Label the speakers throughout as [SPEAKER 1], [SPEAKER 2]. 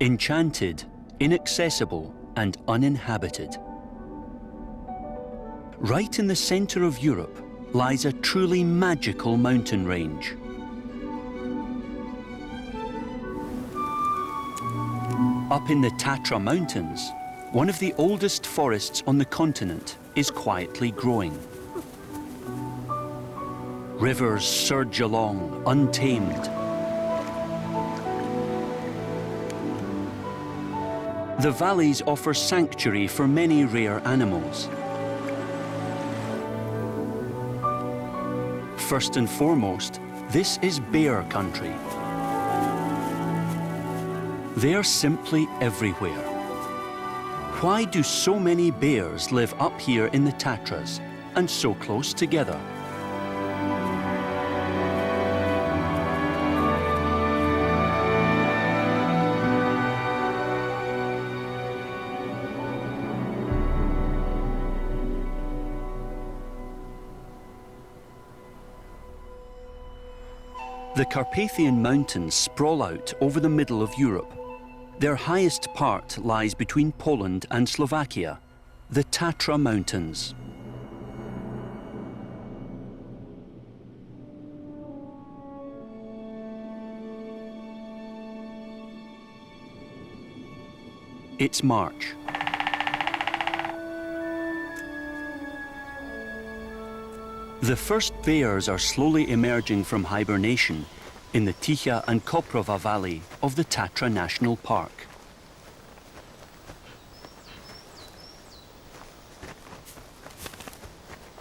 [SPEAKER 1] Enchanted, inaccessible, and uninhabited. Right in the center of Europe lies a truly magical mountain range. Up in the Tatra Mountains, one of the oldest forests on the continent is quietly growing. Rivers surge along, untamed. The valleys offer sanctuary for many rare animals. First and foremost, this is bear country. They are simply everywhere. Why do so many bears live up here in the Tatras and so close together? The Carpathian Mountains sprawl out over the middle of Europe. Their highest part lies between Poland and Slovakia, the Tatra Mountains. It's March. The first bears are slowly emerging from hibernation in the Ticha and Koprova Valley of the Tatra National Park.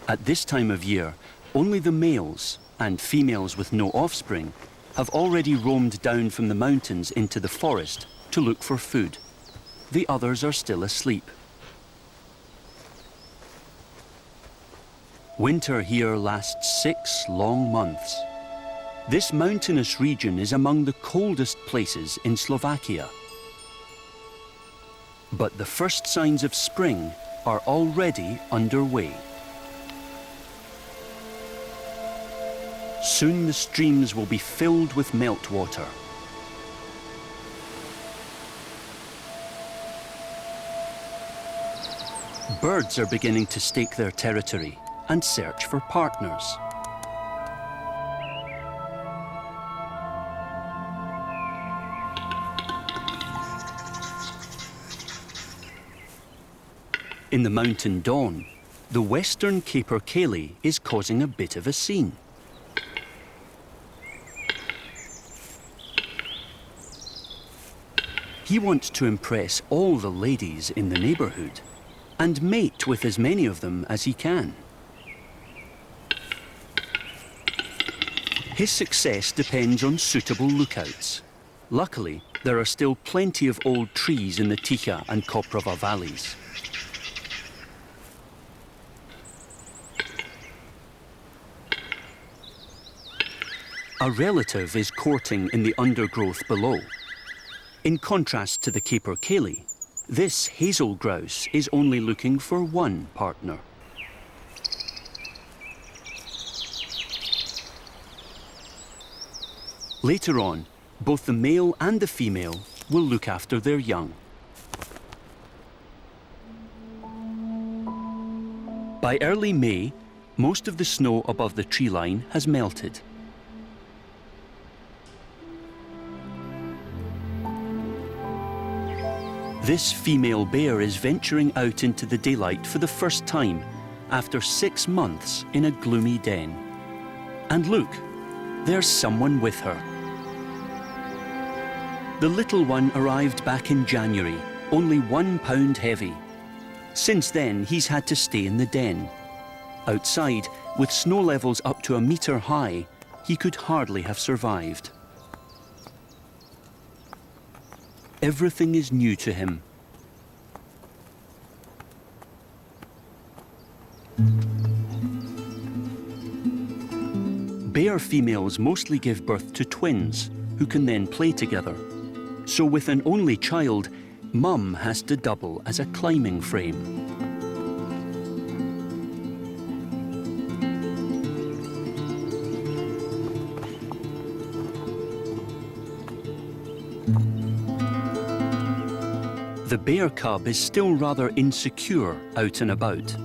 [SPEAKER 1] At this time of year, only the males, and females with no offspring, have already roamed down from the mountains into the forest to look for food. The others are still asleep. Winter here lasts 6 long months. This mountainous region is among the coldest places in Slovakia. But the first signs of spring are already underway. Soon the streams will be filled with meltwater. Birds are beginning to stake their territory and search for partners. In the mountain dawn, the western capercaillie is causing a bit of a scene. He wants to impress all the ladies in the neighborhood and mate with as many of them as he can. His success depends on suitable lookouts. Luckily, there are still plenty of old trees in the Ticha and Koprova valleys. A relative is courting in the undergrowth below. In contrast to the capercaillie, this hazel grouse is only looking for one partner. Later on, both the male and the female will look after their young. By early May, most of the snow above the tree line has melted. This female bear is venturing out into the daylight for the first time after 6 months in a gloomy den. And look, there's someone with her. The little one arrived back in January, only 1 pound heavy. Since then, he's had to stay in the den. Outside, with snow levels up to 1 meter high, he could hardly have survived. Everything is new to him. Bear females mostly give birth to twins, who can then play together. So with an only child, Mum has to double as a climbing frame. The bear cub is still rather insecure out and about.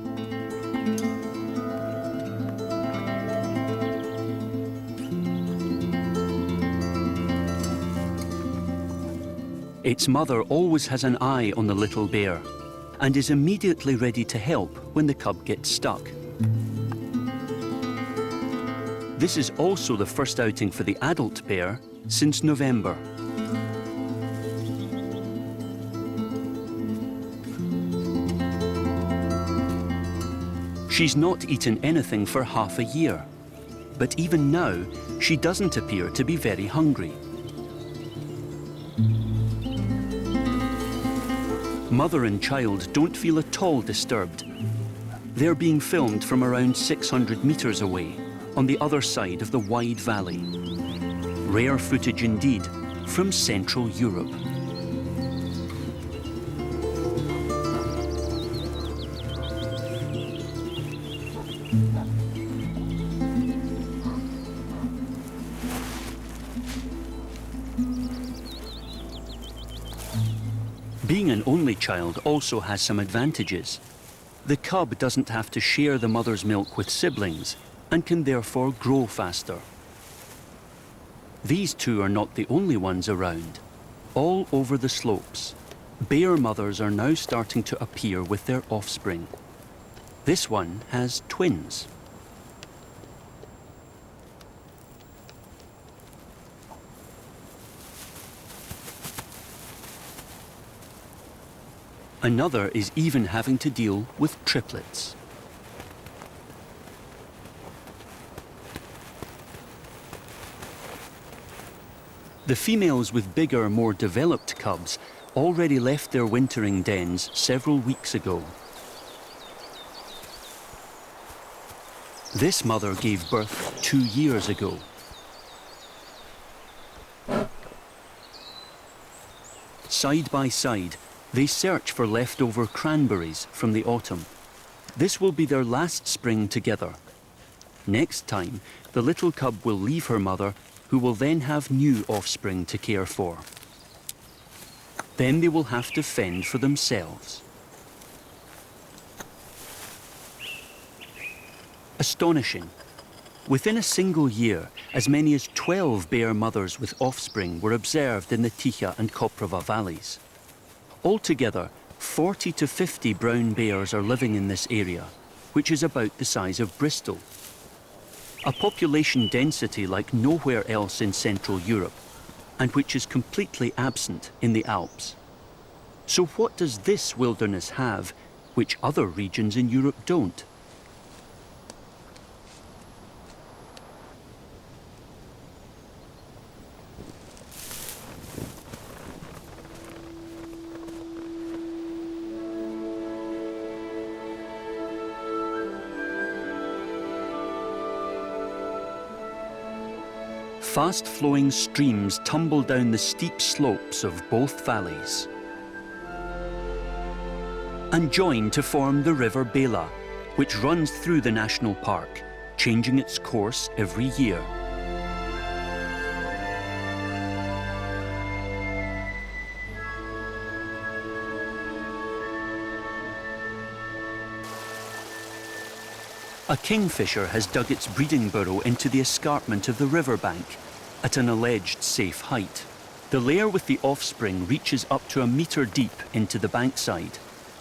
[SPEAKER 1] Its mother always has an eye on the little bear and is immediately ready to help when the cub gets stuck. This is also the first outing for the adult bear since November. She's not eaten anything for half a year, but even now, she doesn't appear to be very hungry. Mother and child don't feel at all disturbed. They're being filmed from around 600 meters away, on the other side of the wide valley. Rare footage indeed, from Central Europe. Being an only child also has some advantages. The cub doesn't have to share the mother's milk with siblings and can therefore grow faster. These two are not the only ones around. All over the slopes, bear mothers are now starting to appear with their offspring. This one has twins. Another is even having to deal with triplets. The females with bigger, more developed cubs already left their wintering dens several weeks ago. This mother gave birth 2 years ago. Side by side, they search for leftover cranberries from the autumn. This will be their last spring together. Next time, the little cub will leave her mother, who will then have new offspring to care for. Then they will have to fend for themselves. Astonishing. Within a single year, as many as 12 bear mothers with offspring were observed in the Ticha and Koprava valleys. Altogether, 40 to 50 brown bears are living in this area, which is about the size of Bristol. A population density like nowhere else in Central Europe, and which is completely absent in the Alps. So what does this wilderness have, which other regions in Europe don't? Fast-flowing streams tumble down the steep slopes of both valleys and join to form the River Bela, which runs through the national park, changing its course every year. A kingfisher has dug its breeding burrow into the escarpment of the riverbank at an alleged safe height. The layer with the offspring reaches up to 1 meter deep into the bankside.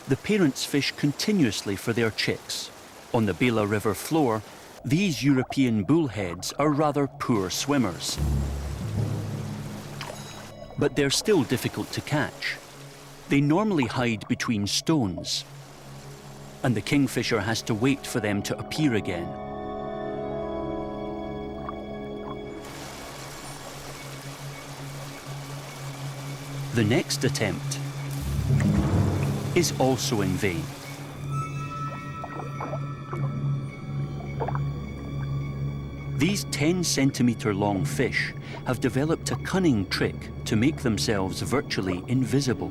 [SPEAKER 1] The parents fish continuously for their chicks. On the Bela River floor, these European bullheads are rather poor swimmers. But they're still difficult to catch. They normally hide between stones, and the kingfisher has to wait for them to appear again. The next attempt is also in vain. These 10-centimeter long fish have developed a cunning trick to make themselves virtually invisible.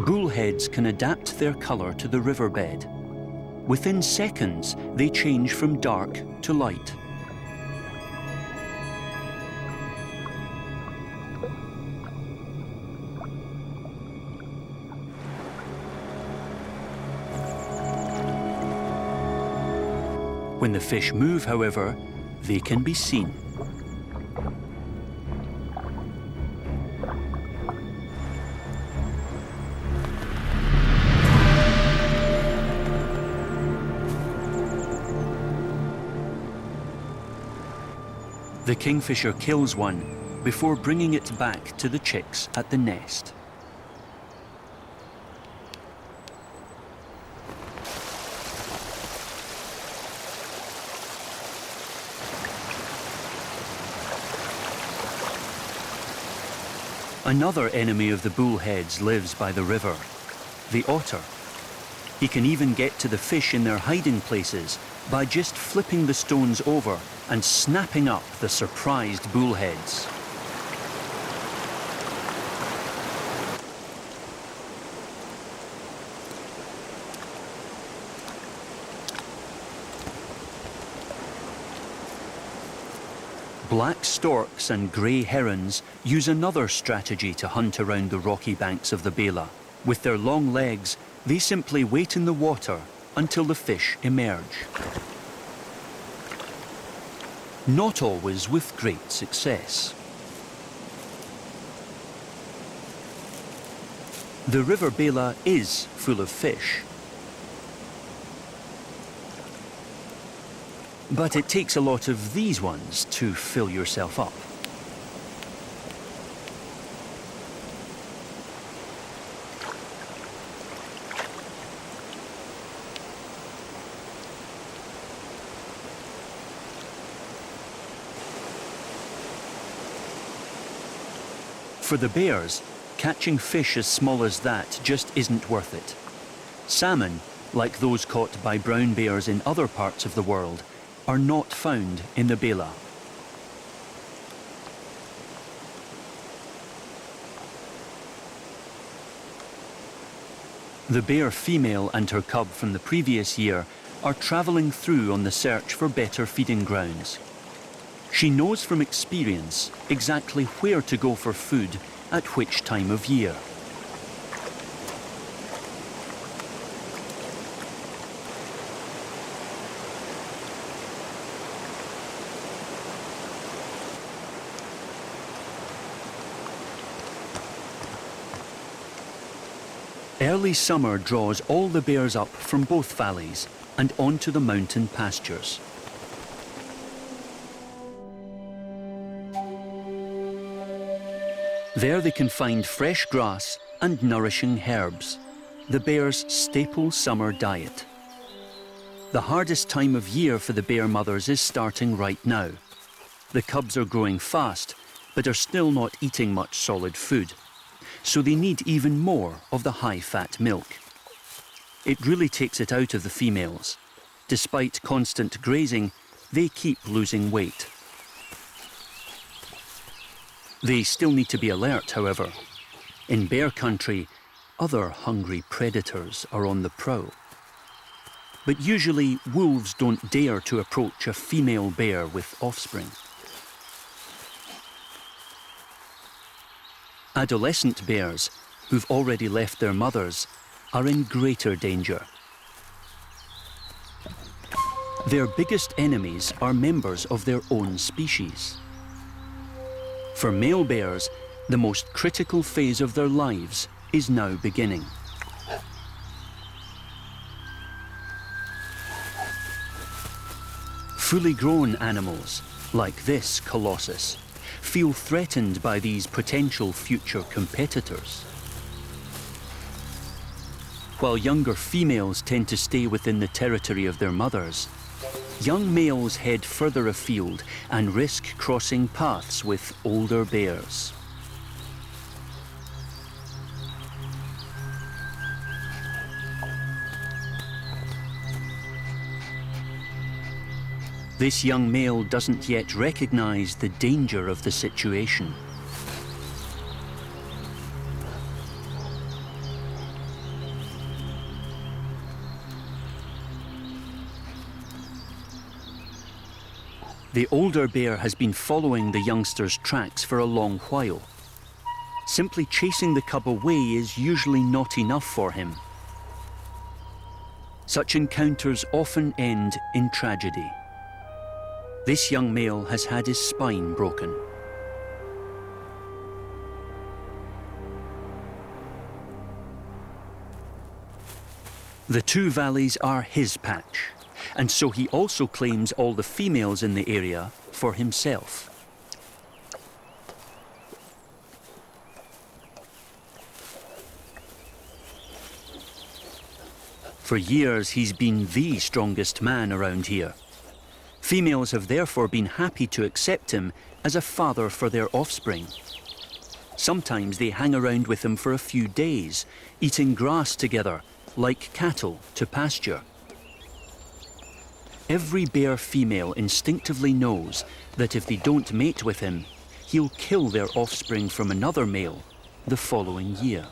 [SPEAKER 1] Bullheads can adapt their color to the riverbed. Within seconds, they change from dark to light. When the fish move, however, they can be seen. The kingfisher kills one before bringing it back to the chicks at the nest. Another enemy of the bullheads lives by the river, the otter. He can even get to the fish in their hiding places by just flipping the stones over and snapping up the surprised bullheads. Black storks and grey herons use another strategy to hunt around the rocky banks of the Bela. With their long legs, they simply wait in the water until the fish emerge. Not always with great success. The river Bela is full of fish. But it takes a lot of these ones to fill yourself up. For the bears, catching fish as small as that just isn't worth it. Salmon, like those caught by brown bears in other parts of the world, are not found in the Bela. The bear female and her cub from the previous year are travelling through on the search for better feeding grounds. She knows from experience exactly where to go for food at which time of year. Early summer draws all the bears up from both valleys and onto the mountain pastures. There they can find fresh grass and nourishing herbs, the bears' staple summer diet. The hardest time of year for the bear mothers is starting right now. The cubs are growing fast, but are still not eating much solid food, so they need even more of the high-fat milk. It really takes it out of the females. Despite constant grazing, they keep losing weight. They still need to be alert, however. In bear country, other hungry predators are on the prowl. But usually, wolves don't dare to approach a female bear with offspring. Adolescent bears, who've already left their mothers, are in greater danger. Their biggest enemies are members of their own species. For male bears, the most critical phase of their lives is now beginning. Fully grown animals, like this colossus, feel threatened by these potential future competitors. While younger females tend to stay within the territory of their mothers, young males head further afield and risk crossing paths with older bears. This young male doesn't yet recognize the danger of the situation. The older bear has been following the youngster's tracks for a long while. Simply chasing the cub away is usually not enough for him. Such encounters often end in tragedy. This young male has had his spine broken. The two valleys are his patch, and so he also claims all the females in the area for himself. For years, he's been the strongest man around here. Females have therefore been happy to accept him as a father for their offspring. Sometimes they hang around with him for a few days, eating grass together, like cattle to pasture. Every bear female instinctively knows that if they don't mate with him, he'll kill their offspring from another male the following year.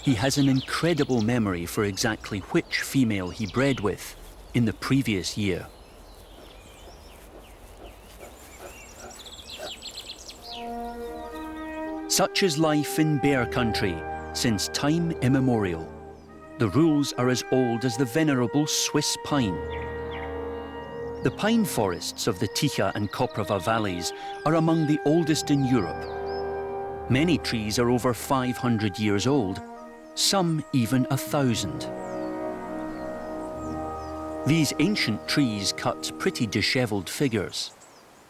[SPEAKER 1] He has an incredible memory for exactly which female he bred with in the previous year. Such is life in bear country since time immemorial. The rules are as old as the venerable Swiss pine. The pine forests of the Ticha and Koprava valleys are among the oldest in Europe. Many trees are over 500 years old, some even 1,000. These ancient trees cut pretty disheveled figures.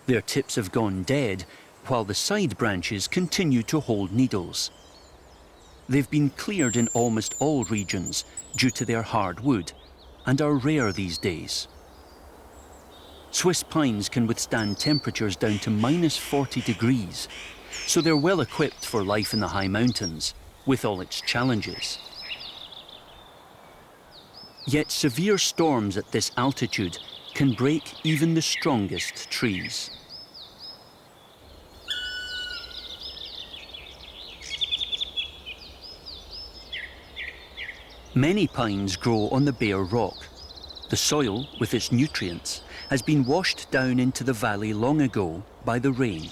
[SPEAKER 1] Their tips have gone dead, while the side branches continue to hold needles. They've been cleared in almost all regions due to their hard wood, and are rare these days. Swiss pines can withstand temperatures down to -40 degrees, so they're well equipped for life in the high mountains, with all its challenges. Yet severe storms at this altitude can break even the strongest trees. Many pines grow on the bare rock. The soil, with its nutrients, has been washed down into the valley long ago by the rain.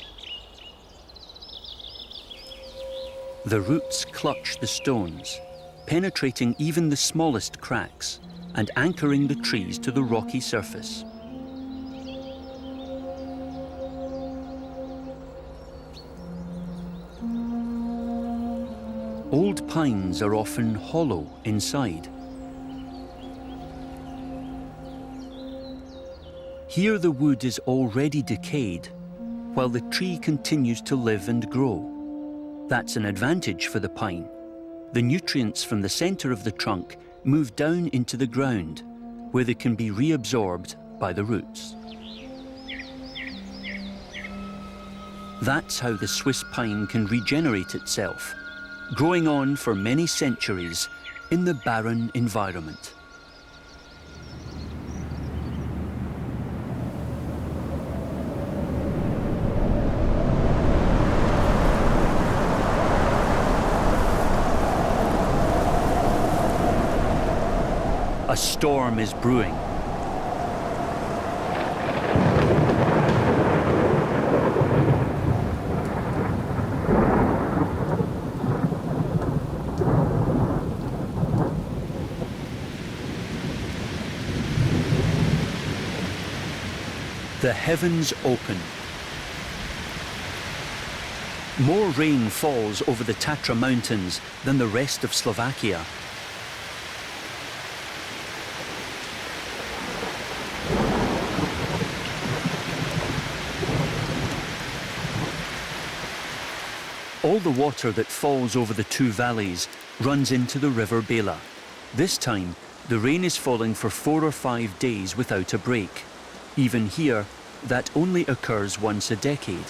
[SPEAKER 1] The roots clutch the stones, penetrating even the smallest cracks and anchoring the trees to the rocky surface. Old pines are often hollow inside. Here the wood is already decayed, while the tree continues to live and grow. That's an advantage for the pine. The nutrients from the center of the trunk move down into the ground, where they can be reabsorbed by the roots. That's how the Swiss pine can regenerate itself, growing on for many centuries in the barren environment. A storm is brewing. The heavens open. More rain falls over the Tatra Mountains than the rest of Slovakia. All the water that falls over the two valleys runs into the river Bela. This time, the rain is falling for 4 or 5 days without a break. Even here, that only occurs once a decade.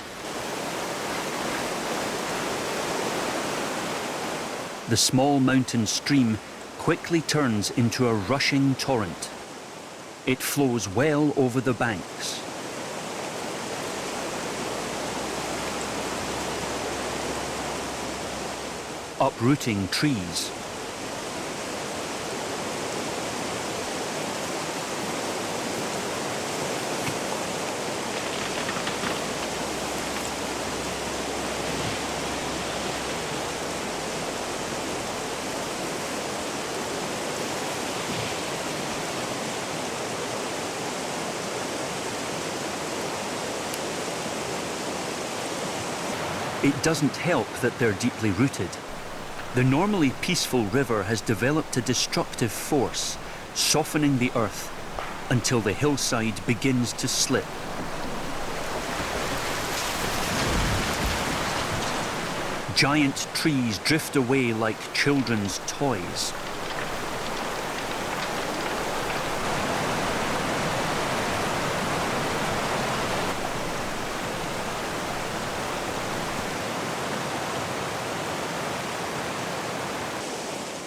[SPEAKER 1] The small mountain stream quickly turns into a rushing torrent. It flows well over the banks. Uprooting trees. It doesn't help that they're deeply rooted. The normally peaceful river has developed a destructive force, softening the earth until the hillside begins to slip. Giant trees drift away like children's toys.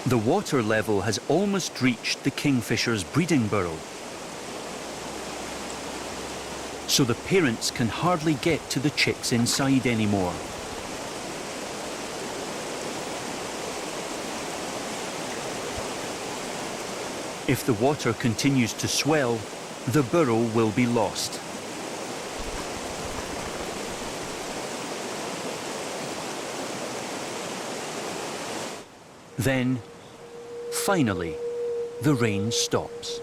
[SPEAKER 1] The water level has almost reached the kingfisher's breeding burrow, so the parents can hardly get to the chicks inside anymore. If the water continues to swell, the burrow will be lost. Then, finally, the rain stops.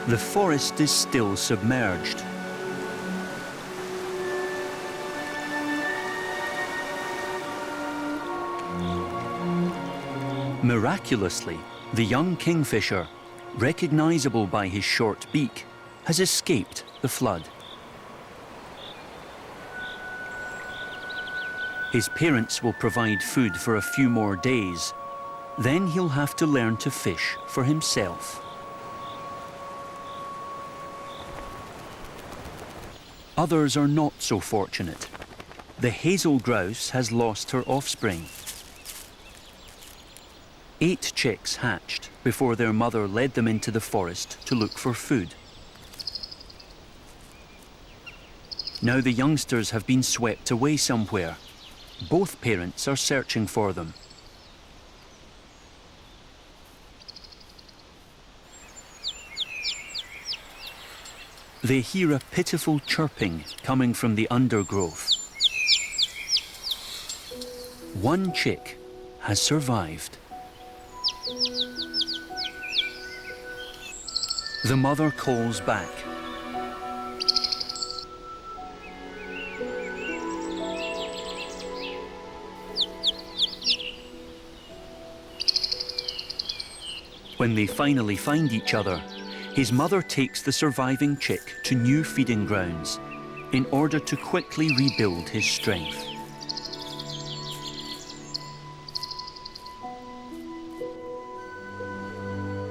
[SPEAKER 1] The forest is still submerged. Miraculously, the young kingfisher, recognizable by his short beak, has escaped the flood. His parents will provide food for a few more days. Then he'll have to learn to fish for himself. Others are not so fortunate. The hazel grouse has lost her offspring. 8 chicks hatched before their mother led them into the forest to look for food. Now the youngsters have been swept away somewhere. Both parents are searching for them. They hear a pitiful chirping coming from the undergrowth. One chick has survived. The mother calls back. When they finally find each other, his mother takes the surviving chick to new feeding grounds in order to quickly rebuild his strength.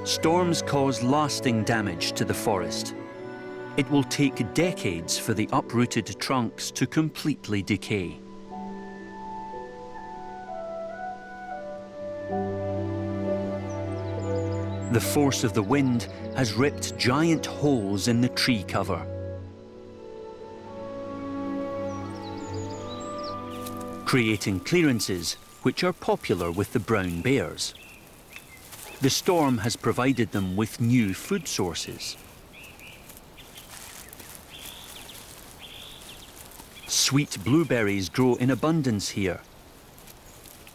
[SPEAKER 1] Storms cause lasting damage to the forest. It will take decades for the uprooted trunks to completely decay. The force of the wind has ripped giant holes in the tree cover. Creating clearances which are popular with the brown bears. The storm has provided them with new food sources. Sweet blueberries grow in abundance here,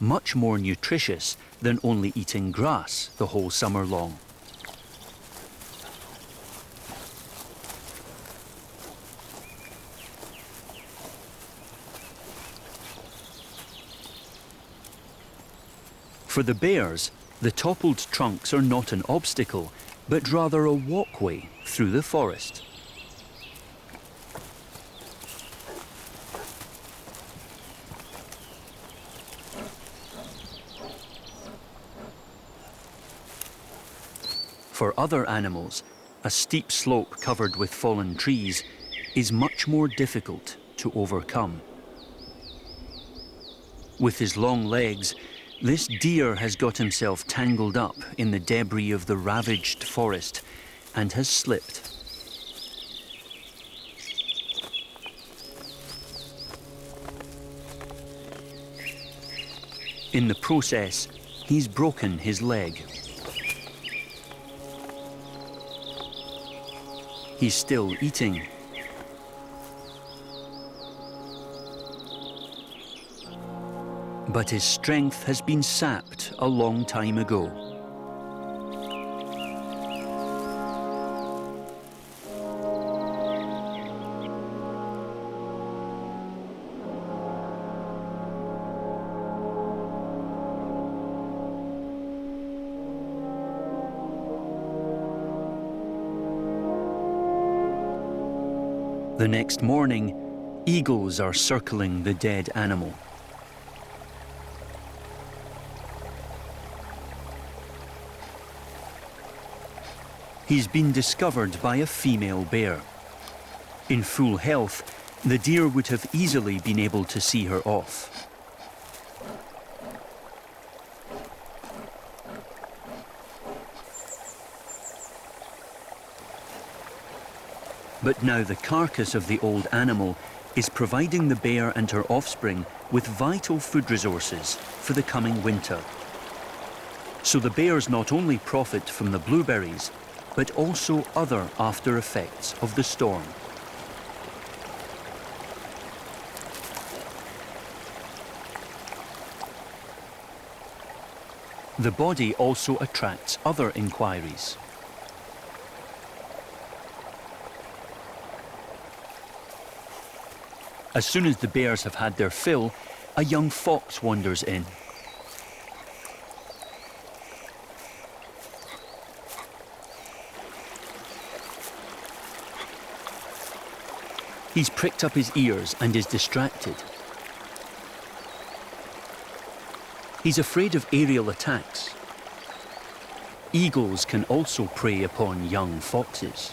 [SPEAKER 1] much more nutritious than only eating grass the whole summer long. For the bears, the toppled trunks are not an obstacle, but rather a walkway through the forest. For other animals, a steep slope covered with fallen trees is much more difficult to overcome. With his long legs, this deer has got himself tangled up in the debris of the ravaged forest and has slipped. In the process, he's broken his leg. He's still eating. But his strength has been sapped a long time ago. The next morning, eagles are circling the dead animal. He's been discovered by a female bear. In full health, the deer would have easily been able to see her off. But now the carcass of the old animal is providing the bear and her offspring with vital food resources for the coming winter. So the bears not only profit from the blueberries, but also other after effects of the storm. The body also attracts other inquiries. As soon as the bears have had their fill, a young fox wanders in. He's pricked up his ears and is distracted. He's afraid of aerial attacks. Eagles can also prey upon young foxes.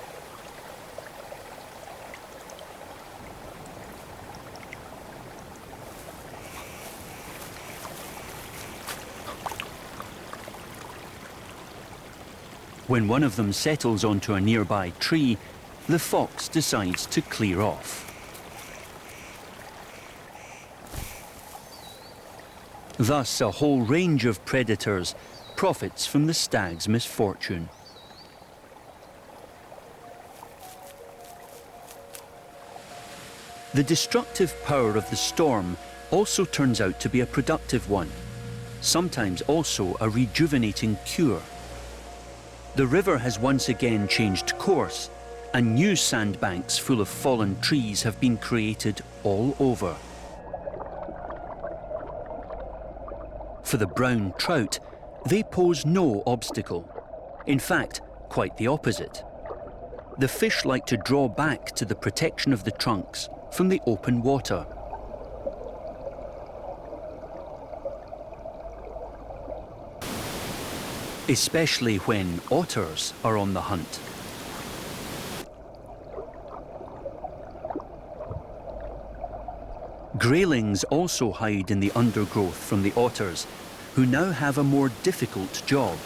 [SPEAKER 1] When one of them settles onto a nearby tree, the fox decides to clear off. Thus, a whole range of predators profits from the stag's misfortune. The destructive power of the storm also turns out to be a productive one, sometimes also a rejuvenating cure. The river has once again changed course, and new sandbanks full of fallen trees have been created all over. For the brown trout, they pose no obstacle. In fact, quite the opposite. The fish like to draw back to the protection of the trunks from the open water. Especially when otters are on the hunt. Graylings also hide in the undergrowth from the otters, who now have a more difficult job.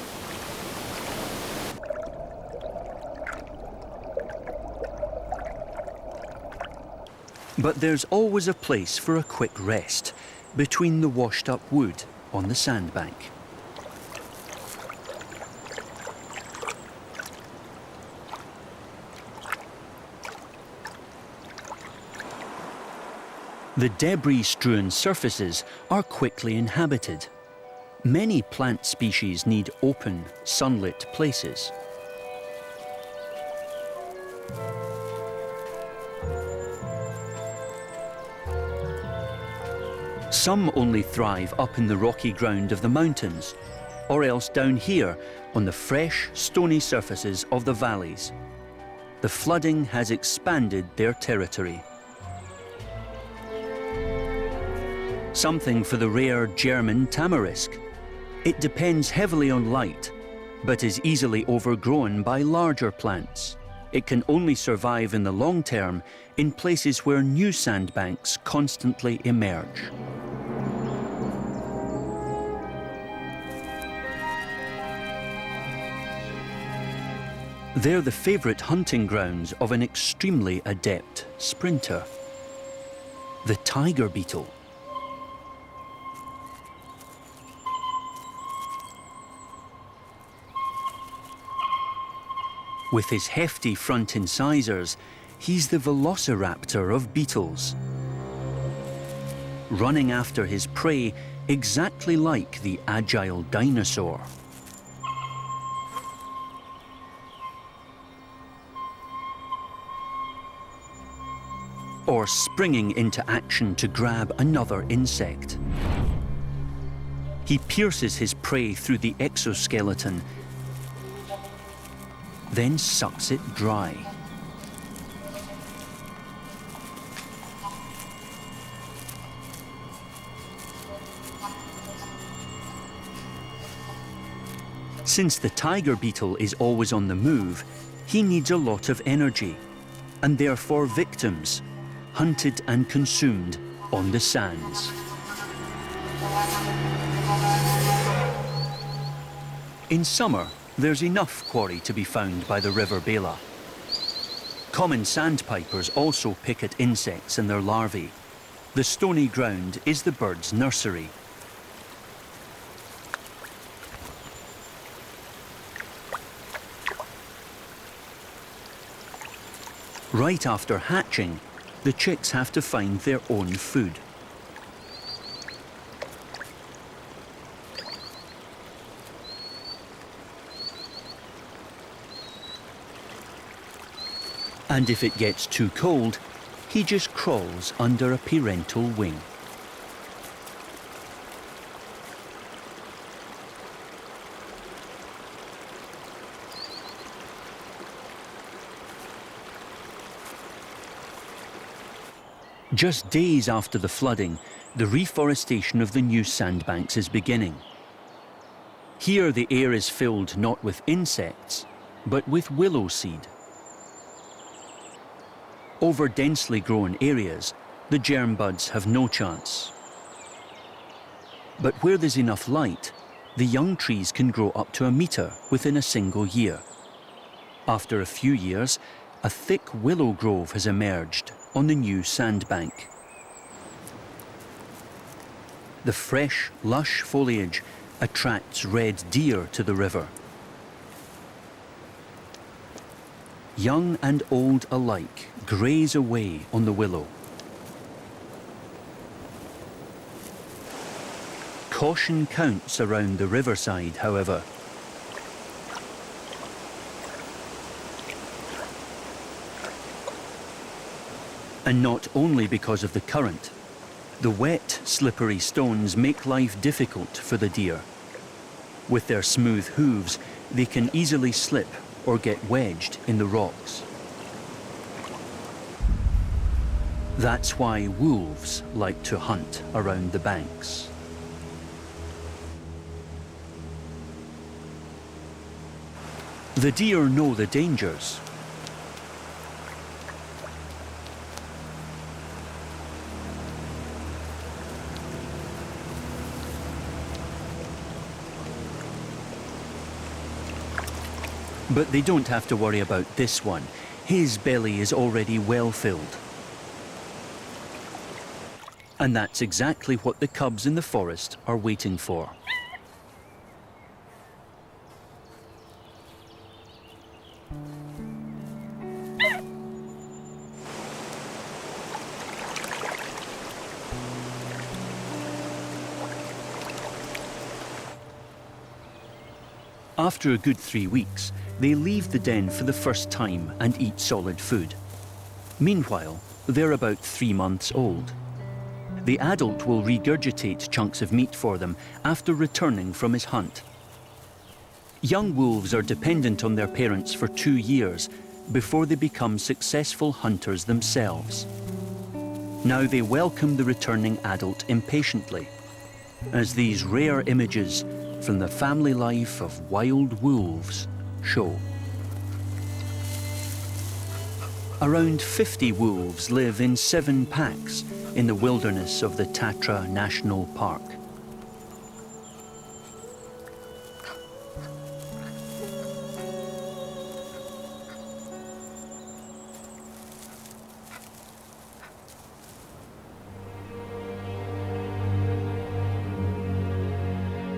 [SPEAKER 1] But there's always a place for a quick rest between the washed-up wood on the sandbank. The debris-strewn surfaces are quickly inhabited. Many plant species need open, sunlit places. Some only thrive up in the rocky ground of the mountains, or else down here on the fresh, stony surfaces of the valleys. The flooding has expanded their territory. Something for the rare German tamarisk. It depends heavily on light, but is easily overgrown by larger plants. It can only survive in the long term in places where new sandbanks constantly emerge. They're the favourite hunting grounds of an extremely adept sprinter, the tiger beetle. With his hefty front incisors, he's the velociraptor of beetles. running after his prey exactly like the agile dinosaur. Or springing into action to grab another insect. He pierces his prey through the exoskeleton, then sucks it dry. Since the tiger beetle is always on the move, he needs a lot of energy, and therefore victims, hunted and consumed on the sands. In summer, there's enough quarry to be found by the River Bela. Common sandpipers also pick at insects and their larvae. The stony ground is the bird's nursery. Right after hatching, the chicks have to find their own food. And if it gets too cold, he just crawls under a parental wing. Just days after the flooding, the reforestation of the new sandbanks is beginning. Here the air is filled not with insects, but with willow seed. Over densely grown areas, the germ buds have no chance. But where there's enough light, the young trees can grow up to 1 meter within a single year. After a few years, a thick willow grove has emerged on the new sandbank. The fresh, lush foliage attracts red deer to the river. Young and old alike graze away on the willow. Caution counts around the riverside, however. And not only because of the current. The wet, slippery stones make life difficult for the deer. With their smooth hooves, they can easily slip or get wedged in the rocks. That's why wolves like to hunt around the banks. The deer know the dangers. But they don't have to worry about this one. His belly is already well filled. And that's exactly what the cubs in the forest are waiting for. After a good 3 weeks, they leave the den for the first time and eat solid food. Meanwhile, they're about 3 months old. The adult will regurgitate chunks of meat for them after returning from his hunt. Young wolves are dependent on their parents for 2 years before they become successful hunters themselves. Now they welcome the returning adult impatiently, as these rare images from the family life of wild wolves show. Around 50 wolves live in 7 packs in the wilderness of the Tatra National Park.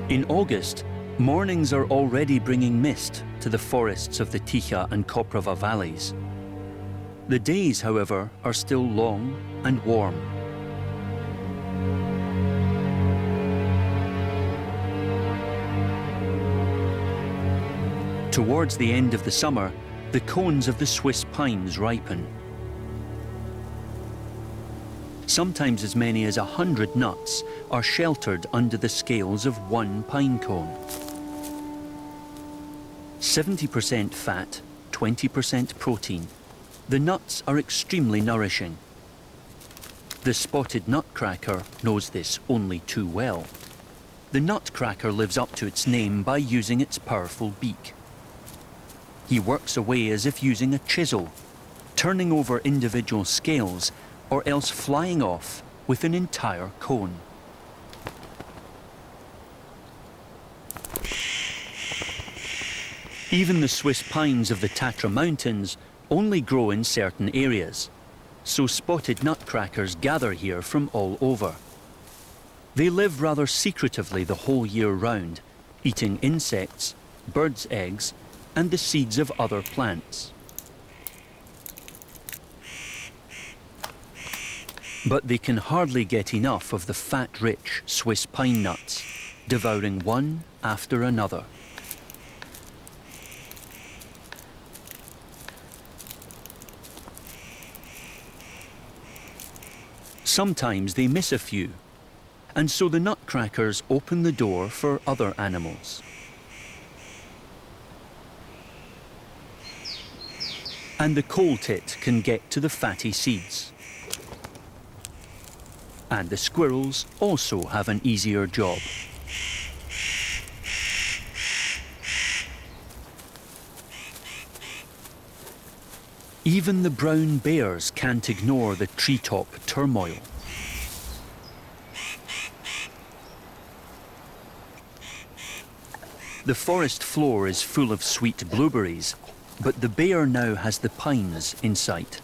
[SPEAKER 1] In August, mornings are already bringing mist to the forests of the Ticha and Koprava valleys. The days, however, are still long and warm. Towards the end of the summer, the cones of the Swiss pines ripen. Sometimes as many as 100 nuts are sheltered under the scales of one pine cone. 70% fat, 20% protein. The nuts are extremely nourishing. The spotted nutcracker knows this only too well. The nutcracker lives up to its name by using its powerful beak. He works away as if using a chisel, turning over individual scales or else flying off with an entire cone. Even the Swiss pines of the Tatra Mountains only grow in certain areas, so spotted nutcrackers gather here from all over. They live rather secretively the whole year round, eating insects, birds' eggs, and the seeds of other plants. But they can hardly get enough of the fat-rich Swiss pine nuts, devouring one after another. Sometimes they miss a few, and so the nutcrackers open the door for other animals. And the coal tit can get to the fatty seeds. And the squirrels also have an easier job. Even the brown bears can't ignore the treetop turmoil. The forest floor is full of sweet blueberries, but the bear now has the pines in sight.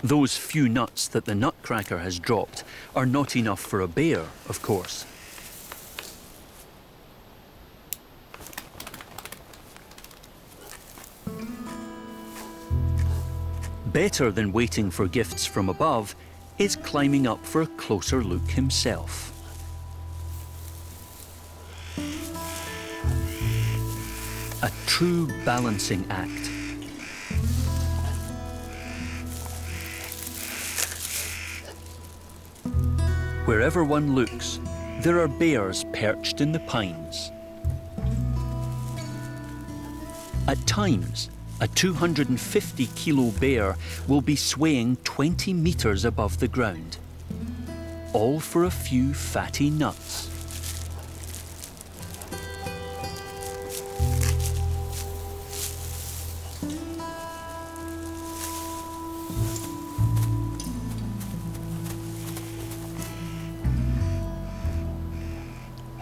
[SPEAKER 1] Those few nuts that the nutcracker has dropped are not enough for a bear, of course. Better than waiting for gifts from above is climbing up for a closer look himself. A true balancing act. Wherever one looks, there are bears perched in the pines. At times, a 250-kilo bear will be swaying 20 meters above the ground, all for a few fatty nuts.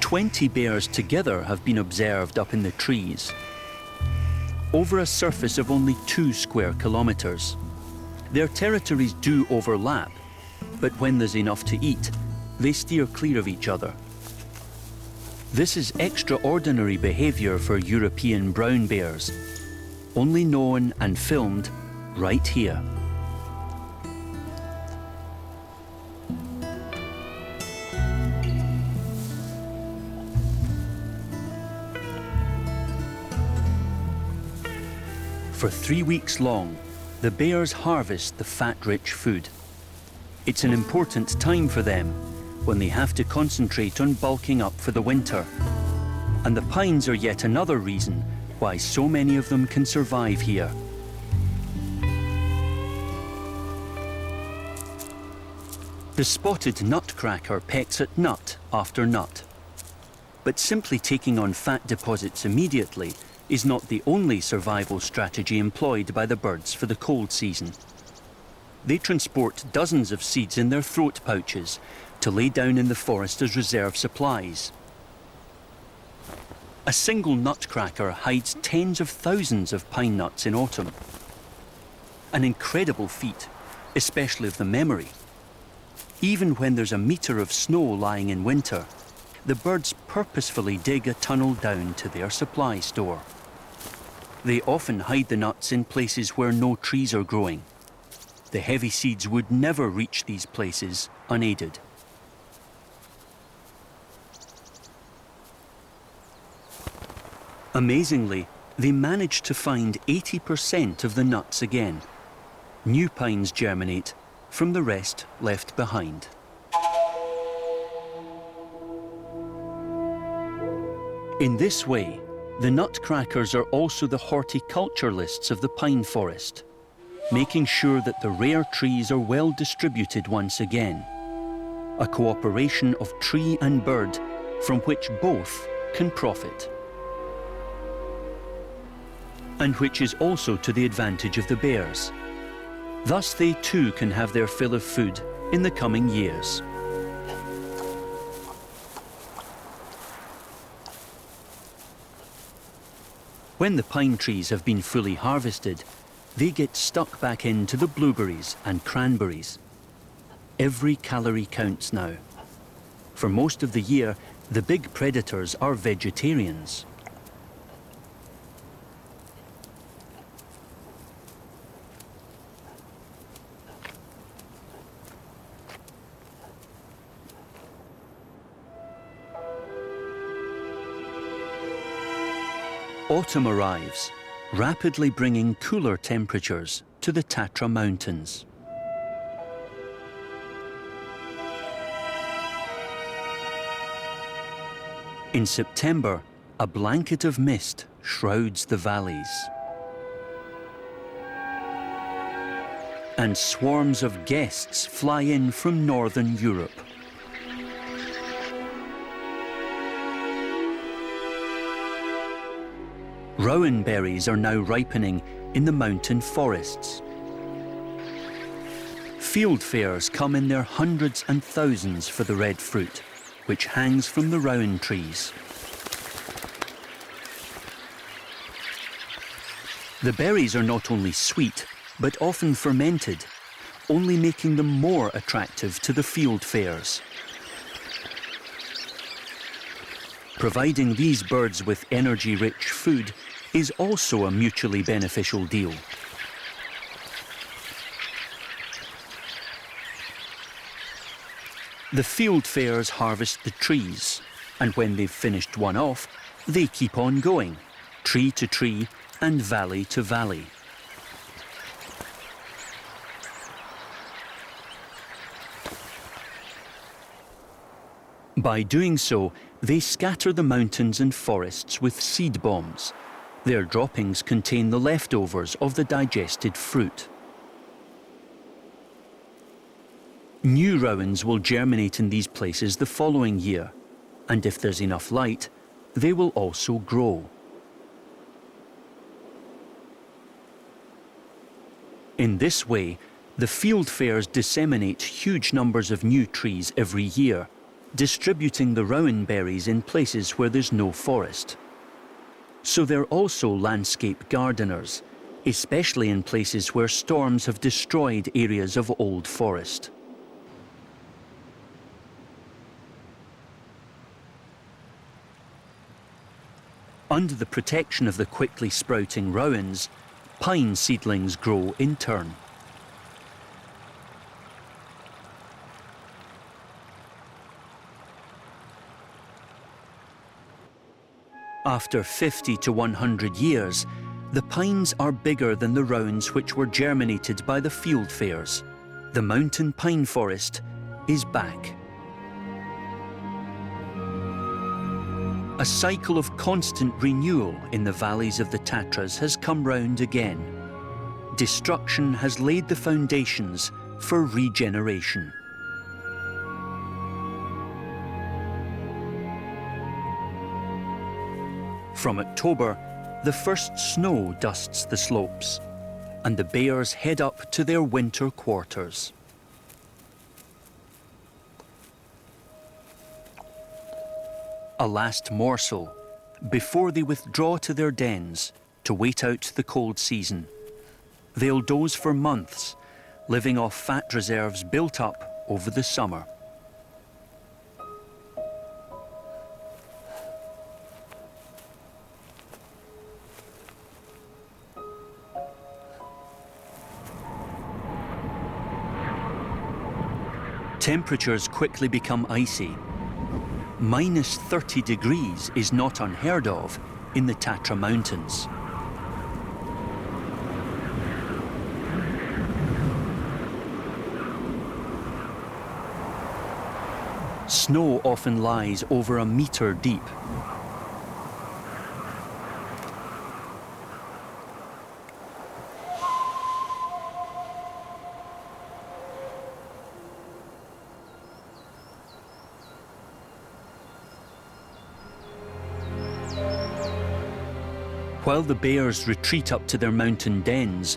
[SPEAKER 1] "20 bears together have been observed up in the trees, over a surface of only 2 square kilometers. Their territories do overlap, but when there's enough to eat, they steer clear of each other. This is extraordinary behavior for European brown bears, only known and filmed right here. For 3 weeks long, the bears harvest the fat-rich food. It's an important time for them when they have to concentrate on bulking up for the winter. And the pines are yet another reason why so many of them can survive here. The spotted nutcracker pecks at nut after nut. But simply taking on fat deposits immediately is not the only survival strategy employed by the birds for the cold season. They transport dozens of seeds in their throat pouches to lay down in the forest as reserve supplies. A single nutcracker hides tens of thousands of pine nuts in autumn. An incredible feat, especially of the memory. Even when there's a meter of snow lying in winter, the birds purposefully dig a tunnel down to their supply store. They often hide the nuts in places where no trees are growing. The heavy seeds would never reach these places unaided. Amazingly, they managed to find 80% of the nuts again. New pines germinate from the rest left behind. In this way, the nutcrackers are also the horticulturalists of the pine forest, making sure that the rare trees are well distributed once again. A cooperation of tree and bird from which both can profit. And which is also to the advantage of the bears. Thus they too can have their fill of food in the coming years. When the pine trees have been fully harvested, they get stuck back into the blueberries and cranberries. Every calorie counts now. For most of the year, the big predators are vegetarians. Autumn arrives, rapidly bringing cooler temperatures to the Tatra Mountains. In September, a blanket of mist shrouds the valleys. And swarms of guests fly in from northern Europe. Rowan berries are now ripening in the mountain forests. Field fares come in their hundreds and thousands for the red fruit, which hangs from the rowan trees. The berries are not only sweet, but often fermented, only making them more attractive to the field fares. Providing these birds with energy-rich food is also a mutually beneficial deal. The field fares harvest the trees, and when they've finished one off, they keep on going, tree to tree and valley to valley. By doing so, they scatter the mountains and forests with seed bombs. Their droppings contain the leftovers of the digested fruit. New rowans will germinate in these places the following year, and if there's enough light, they will also grow. In this way, the field fares disseminate huge numbers of new trees every year, distributing the rowan berries in places where there's no forest. So they're also landscape gardeners, especially in places where storms have destroyed areas of old forest. Under the protection of the quickly sprouting rowans, pine seedlings grow in turn. After 50 to 100 years, the pines are bigger than the rowans which were germinated by the field fares. The mountain pine forest is back. A cycle of constant renewal in the valleys of the Tatras has come round again. Destruction has laid the foundations for regeneration. From October, the first snow dusts the slopes, and the bears head up to their winter quarters. A last morsel before they withdraw to their dens to wait out the cold season. They'll doze for months, living off fat reserves built up over the summer. Temperatures quickly become icy. -30 degrees is not unheard of in the Tatra Mountains. Snow often lies over a metre deep. While the bears retreat up to their mountain dens,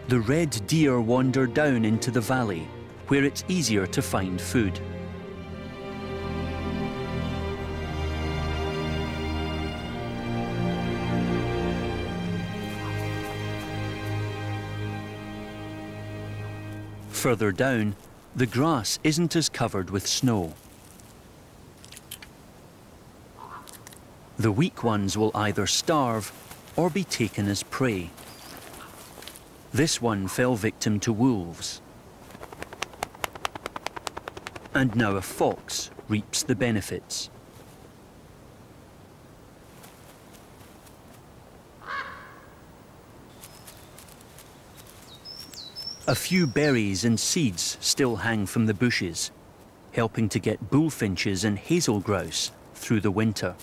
[SPEAKER 1] the red deer wander down into the valley, where it's easier to find food. Further down, the grass isn't as covered with snow. The weak ones will either starve or be taken as prey. This one fell victim to wolves. And now a fox reaps the benefits. A few berries and seeds still hang from the bushes, helping to get bullfinches and hazel grouse through the winter.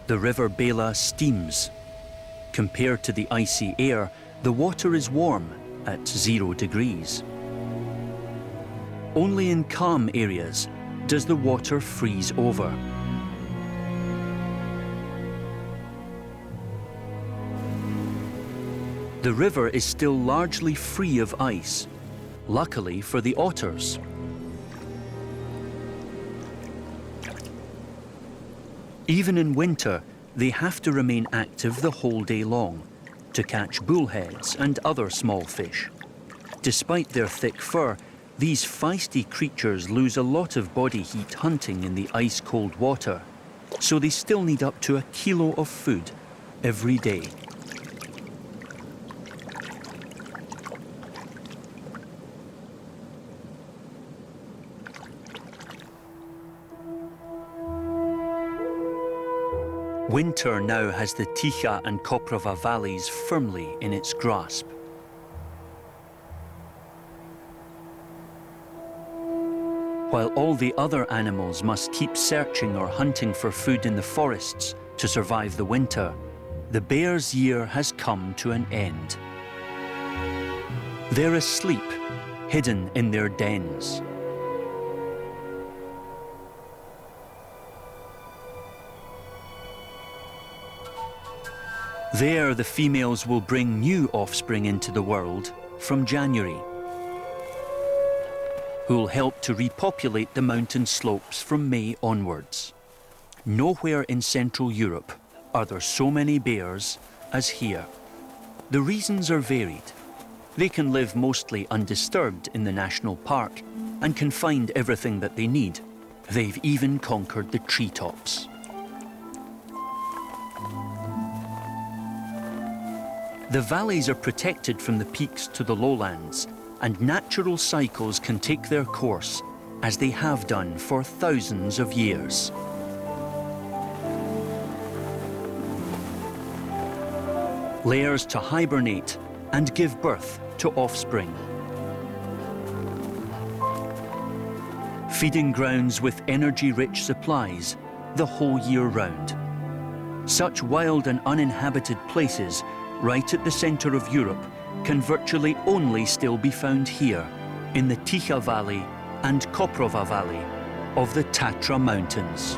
[SPEAKER 1] The river Bela steams. Compared to the icy air, the water is warm at 0 degrees. Only in calm areas does the water freeze over. The river is still largely free of ice, luckily for the otters. Even in winter, they have to remain active the whole day long to catch bullheads and other small fish. Despite their thick fur, these feisty creatures lose a lot of body heat hunting in the ice-cold water, so they still need up to 1 kilo of food every day. Winter now has the Ticha and Koprova valleys firmly in its grasp. While all the other animals must keep searching or hunting for food in the forests to survive the winter, the bears' year has come to an end. They're asleep, hidden in their dens. There, the females will bring new offspring into the world from January, who will help to repopulate the mountain slopes from May onwards. Nowhere in Central Europe are there so many bears as here. The reasons are varied. They can live mostly undisturbed in the national park and can find everything that they need. They've even conquered the treetops. The valleys are protected from the peaks to the lowlands, and natural cycles can take their course, as they have done for thousands of years. Layers to hibernate and give birth to offspring. Feeding grounds with energy-rich supplies the whole year round. Such wild and uninhabited places right at the centre of Europe can virtually only still be found here, in the Ticha Valley and Koprova Valley of the Tatra Mountains.